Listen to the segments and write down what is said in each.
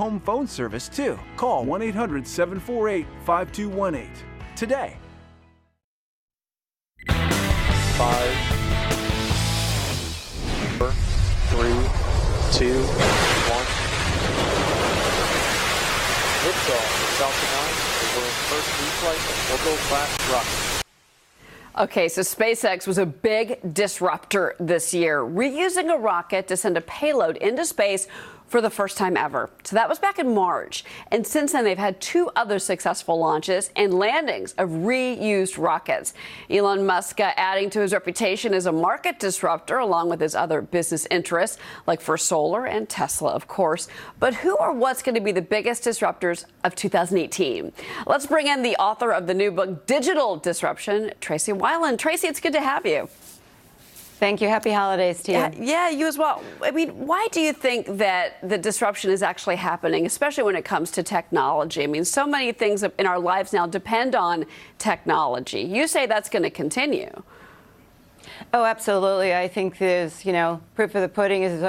home phone service, too. Call 1-800-748-5218 today. 5, 4, 3, 2, 1. Liftoff, Falcon 9, the world's first reflight of orbital-class rocket. Okay, so SpaceX was a big disruptor this year, reusing a rocket to send a payload into space for the first time ever. So that was back in March. And since then, they've had 2 other successful launches and landings of reused rockets. Elon Musk adding to his reputation as a market disruptor, along with his other business interests, like First Solar and Tesla, of course. But who or what's going to be the biggest disruptors of 2018? Let's bring in the author of the new book, Digital Disruption, Tracey Wilen. Tracey, it's good to have you. Thank you. Happy holidays to you. Yeah, you as well. I mean, why do you think that the disruption is actually happening, especially when it comes to technology? I mean, so many things in our lives now depend on technology. You say that's going to continue. Oh, absolutely. I think there's, proof of the pudding is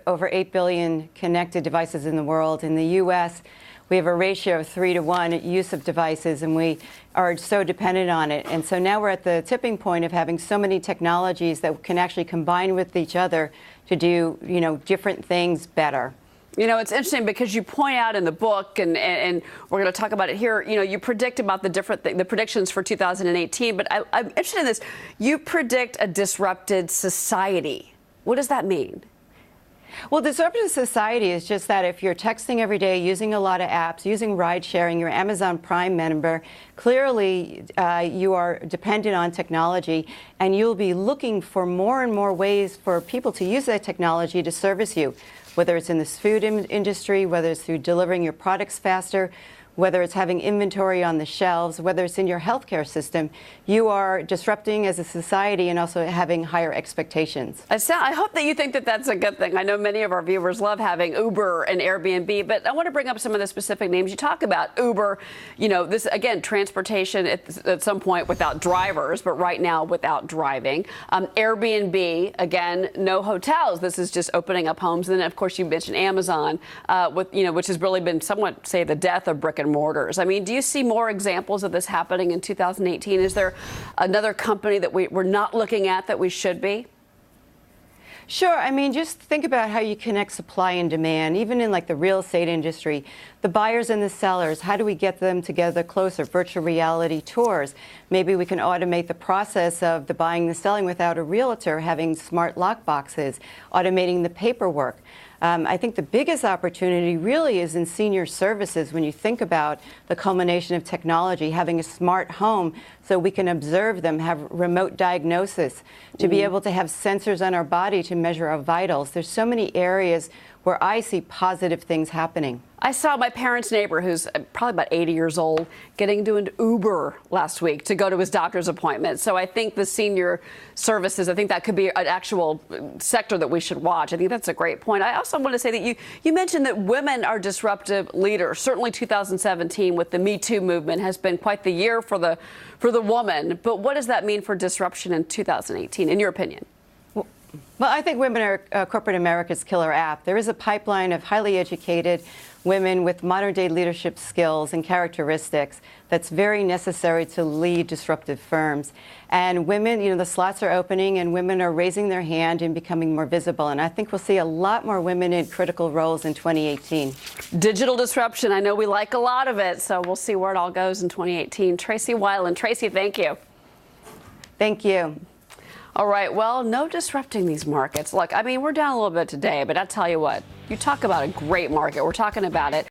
over 8 billion connected devices in the world. In the U.S., we have a ratio of 3 to 1 use of devices, and we are so dependent on it. And so now we're at the tipping point of having so many technologies that can actually combine with each other to do, different things better. It's interesting because you point out in the book, and we're going to talk about it here, you predict about the the predictions for 2018. But I'm interested in this. You predict a disrupted society. What does that mean? Well, disruptive society is just that if you're texting every day, using a lot of apps, using ride sharing, you're an Amazon Prime member, clearly you are dependent on technology, and you'll be looking for more and more ways for people to use that technology to service you, whether it's in the food industry, whether it's through delivering your products faster, whether it's having inventory on the shelves, whether it's in your healthcare system. You are disrupting as a society and also having higher expectations. I hope that you think that that's a good thing. I know many of our viewers love having Uber and Airbnb, but I want to bring up some of the specific names. You talk about Uber, this, again, transportation at some point without drivers, but right now without driving. Airbnb, again, no hotels. This is just opening up homes. And then, of course, you mentioned Amazon, which has really been somewhat, say, the death of brick and mortars. I mean, do you see more examples of this happening in 2018? Is there another company that we're not looking at that we should be? Sure. I mean, just think about how you connect supply and demand, even in like the real estate industry, the buyers and the sellers. How do we get them together closer? Virtual reality tours. Maybe we can automate the process of the buying and the selling without a realtor, having smart lock boxes, automating the paperwork. I think the biggest opportunity really is in senior services when you think about the culmination of technology, having a smart home so we can observe them, have remote diagnosis, to be able to have sensors on our body to measure our vitals. There's so many areas where I see positive things happening. I saw my parents' neighbor, who's probably about 80 years old, getting into an Uber last week to go to his doctor's appointment. So I think the senior services, I think that could be an actual sector that we should watch. I think that's a great point. I also want to say that you mentioned that women are disruptive leaders. Certainly 2017 with the Me Too movement has been quite the year for the woman. But what does that mean for disruption in 2018, in your opinion? Well, I think women are corporate America's killer app. There is a pipeline of highly educated women with modern-day leadership skills and characteristics that's very necessary to lead disruptive firms. And women, the slots are opening, and women are raising their hand and becoming more visible. And I think we'll see a lot more women in critical roles in 2018. Digital disruption. I know we like a lot of it, so we'll see where it all goes in 2018. Tracey Wilen. Tracey, thank you. Thank you. All right, well, no disrupting these markets. Look, I mean, we're down a little bit today, but I'll tell you what, you talk about a great market. We're talking about it.